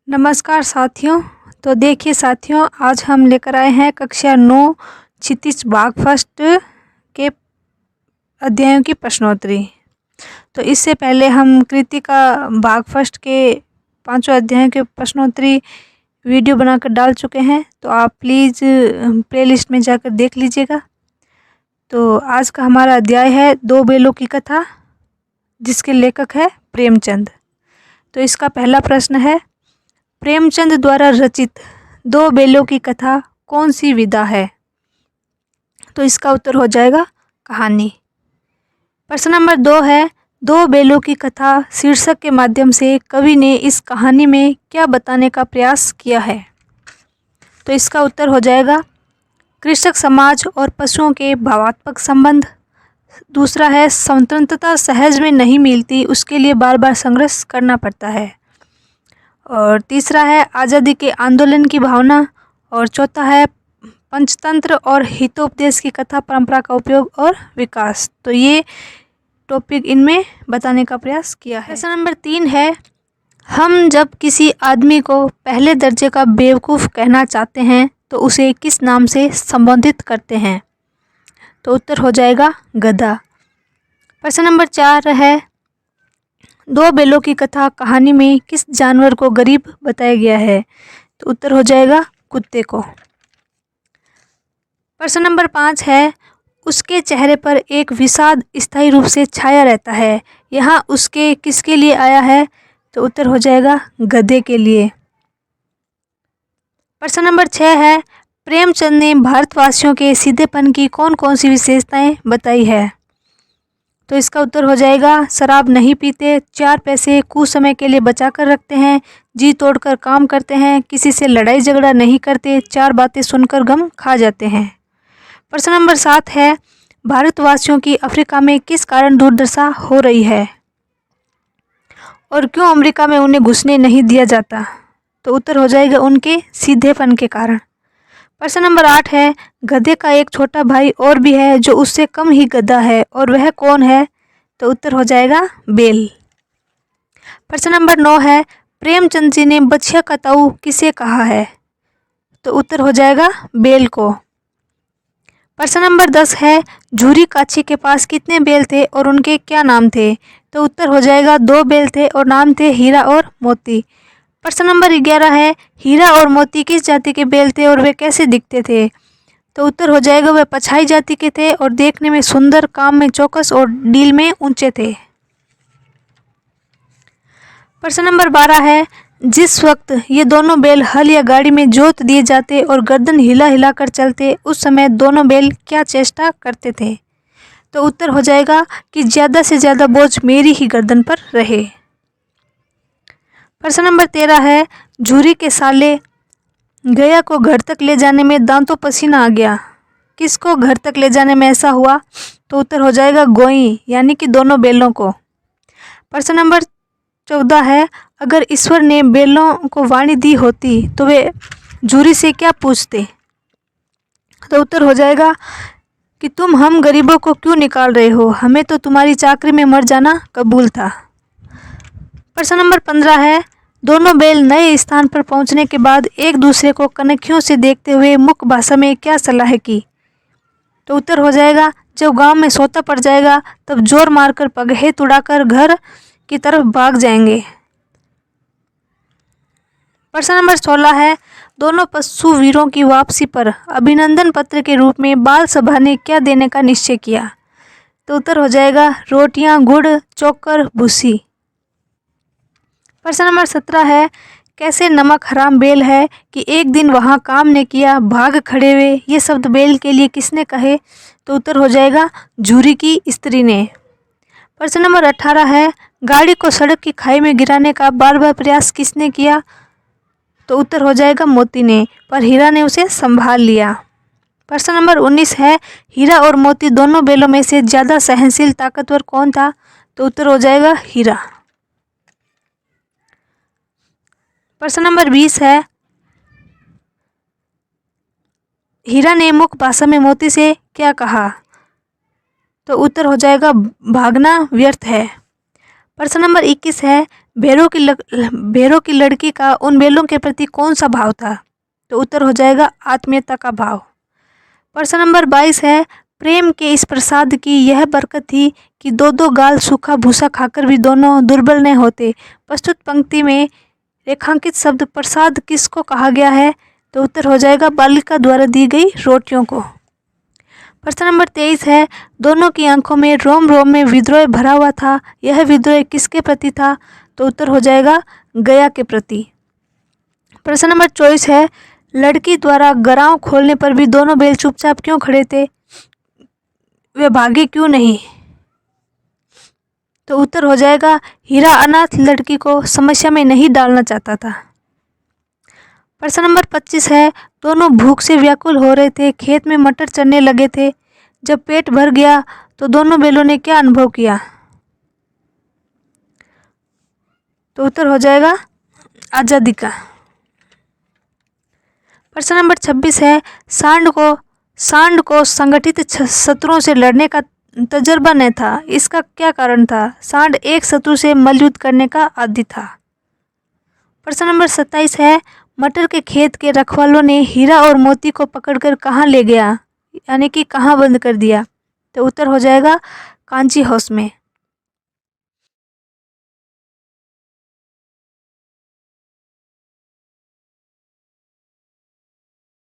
नमस्कार साथियों। तो देखिए साथियों, आज हम लेकर आए हैं कक्षा 9 क्षितिज भाग फर्स्ट के अध्यायों की प्रश्नोत्तरी। तो इससे पहले हम कृतिका भाग फर्स्ट के 5वें अध्याय के प्रश्नोत्तरी वीडियो बनाकर डाल चुके हैं, तो आप प्लीज़ प्लेलिस्ट में जाकर देख लीजिएगा। तो आज का हमारा अध्याय है दो बेलों की कथा, जिसके लेखक है प्रेमचंद। तो इसका पहला प्रश्न है, प्रेमचंद द्वारा रचित दो बेलों की कथा कौन सी विधा है? तो इसका उत्तर हो जाएगा कहानी। प्रश्न नंबर 2 है, दो बेलों की कथा शीर्षक के माध्यम से कवि ने इस कहानी में क्या बताने का प्रयास किया है? तो इसका उत्तर हो जाएगा कृषक समाज और पशुओं के भावात्मक संबंध। दूसरा है, स्वतंत्रता सहज में नहीं मिलती, उसके लिए बार बार संघर्ष करना पड़ता है। और तीसरा है, आज़ादी के आंदोलन की भावना। और चौथा है, पंचतंत्र और हितोपदेश की कथा परंपरा का उपयोग और विकास। तो ये टॉपिक इनमें बताने का प्रयास किया है। प्रश्न नंबर 3 है, हम जब किसी आदमी को पहले दर्जे का बेवकूफ़ कहना चाहते हैं तो उसे किस नाम से संबोधित करते हैं? तो उत्तर हो जाएगा गधा। प्रश्न नंबर 4 है, दो बेलों की कथा कहानी में किस जानवर को गरीब बताया गया है? तो उत्तर हो जाएगा कुत्ते को। प्रश्न नंबर 5 है, उसके चेहरे पर एक विषाद स्थायी रूप से छाया रहता है, यहाँ उसके किसके लिए आया है? तो उत्तर हो जाएगा गधे के लिए। प्रश्न नंबर 6 है, प्रेमचंद ने भारतवासियों के सीधेपन की कौन कौन सी विशेषताएं बताई है? तो इसका उत्तर हो जाएगा शराब नहीं पीते, 4 पैसे कुछ समय के लिए बचा कर रखते हैं, जी तोड़कर काम करते हैं, किसी से लड़ाई झगड़ा नहीं करते, 4 बातें सुनकर गम खा जाते हैं। प्रश्न नंबर 7 है, भारतवासियों की अफ्रीका में किस कारण दुर्दशा हो रही है और क्यों अमेरिका में उन्हें घुसने नहीं दिया जाता? तो उत्तर हो जाएगा उनके सीधेपन के कारण। प्रश्न नंबर 8 है, गधे का एक छोटा भाई और भी है जो उससे कम ही गधा है, और वह कौन है? तो उत्तर हो जाएगा बेल। प्रश्न नंबर 9 है, प्रेमचंद जी ने बछिया का ताऊ किसे कहा है? तो उत्तर हो जाएगा बेल को। प्रश्न नंबर 10 है, झूरी काछी के पास कितने बेल थे और उनके क्या नाम थे? तो उत्तर हो जाएगा 2 बेल थे और नाम थे हीरा और मोती। प्रश्न नंबर 11 है, हीरा और मोती किस जाति के बेल थे और वे कैसे दिखते थे? तो उत्तर हो जाएगा वे पछाई जाति के थे और देखने में सुंदर, काम में चौकस और डील में ऊंचे थे। प्रश्न नंबर 12 है, जिस वक्त ये दोनों बेल हल या गाड़ी में जोत दिए जाते और गर्दन हिला हिला कर चलते, उस समय दोनों बेल क्या चेष्टा करते थे? तो उत्तर हो जाएगा कि ज़्यादा से ज़्यादा बोझ मेरी ही गर्दन पर रहे। प्रश्न नंबर 13 है, झूरी के साले गया को घर तक ले जाने में दांतों पसीना आ गया, किसको घर तक ले जाने में ऐसा हुआ? तो उत्तर हो जाएगा गोई, यानी कि दोनों बेलों को। प्रश्न नंबर 14 है, अगर ईश्वर ने बेलों को वाणी दी होती तो वे झूरी से क्या पूछते? तो उत्तर हो जाएगा कि तुम हम गरीबों को क्यों निकाल रहे हो, हमें तो तुम्हारी चाकरी में मर जाना कबूल था। प्रश्न नंबर 15 है, दोनों बेल नए स्थान पर पहुंचने के बाद एक दूसरे को कनखियों से देखते हुए मुख्य भाषा में क्या सलाह की? तो उत्तर हो जाएगा, जब गांव में सोता पड़ जाएगा तब जोर मारकर पगहेत उड़ाकर घर की तरफ भाग जाएंगे। प्रश्न नंबर 16 है, दोनों पशु वीरों की वापसी पर अभिनंदन पत्र के रूप में बाल सभा ने क्या देने का निश्चय किया? तो उत्तर हो जाएगा रोटियां, गुड़, चोकर, भूसी। प्रश्न नंबर 17 है, कैसे नमक हराम बेल है कि एक दिन वहाँ काम ने किया भाग खड़े हुए, ये शब्द बेल के लिए किसने कहे? तो उत्तर हो जाएगा झूरी की स्त्री ने। प्रश्न नंबर 18 है, गाड़ी को सड़क की खाई में गिराने का बार बार प्रयास किसने किया? तो उत्तर हो जाएगा मोती ने, पर हीरा ने उसे संभाल लिया। प्रश्न नंबर 19 है, हीरा और मोती दोनों बेलों में से ज़्यादा सहनशील ताकतवर कौन था? तो उत्तर हो जाएगा हीरा। प्रश्न नंबर 20 है, हीरा ने मुख्य भाषा में मोती से क्या कहा? तो उत्तर हो जाएगा भागना व्यर्थ है। प्रश्न नंबर 21 है, भेड़ों की लड़की का उन बैलों के प्रति कौन सा भाव था? तो उत्तर हो जाएगा आत्मीयता का भाव। प्रश्न नंबर 22 है, प्रेम के इस प्रसाद की यह बरकत थी कि दो दो गाल सूखा भूसा खाकर भी दोनों दुर्बल न होते। प्रस्तुत पंक्ति में रेखांकित शब्द प्रसाद किसको कहा गया है? तो उत्तर हो जाएगा बालिका द्वारा दी गई रोटियों को। प्रश्न नंबर 23 है, दोनों की आंखों में रोम रोम में विद्रोह भरा हुआ था। यह विद्रोह किसके प्रति था? तो उत्तर हो जाएगा गया के प्रति। प्रश्न नंबर 24 है, लड़की द्वारा गराव खोलने पर भी दोनों बैल चुपचाप क्यों खड़े थे? वे भागे क्यों नहीं? तो उत्तर हो जाएगा हीरा अनाथ लड़की को समस्या में नहीं डालना चाहता था। प्रश्न नंबर 25 है, दोनों भूख से व्याकुल हो रहे थे, खेत में मटर चढ़ने लगे थे। जब पेट भर गया तो दोनों बैलों ने क्या अनुभव किया? तो उत्तर हो जाएगा आजादी का। प्रश्न नंबर 26 है, सांड को संगठित शत्रुओं से लड़ने का तजर्बा न था, इसका क्या कारण था? सांड एक शत्रु से मल्लयुद्ध करने का आदी था। प्रश्न नंबर 27 है, मटर के खेत के रखवालों ने हीरा और मोती को पकड़कर कहाँ ले गया, यानी कि कहाँ बंद कर दिया? तो उत्तर हो जाएगा कांची हाउस में।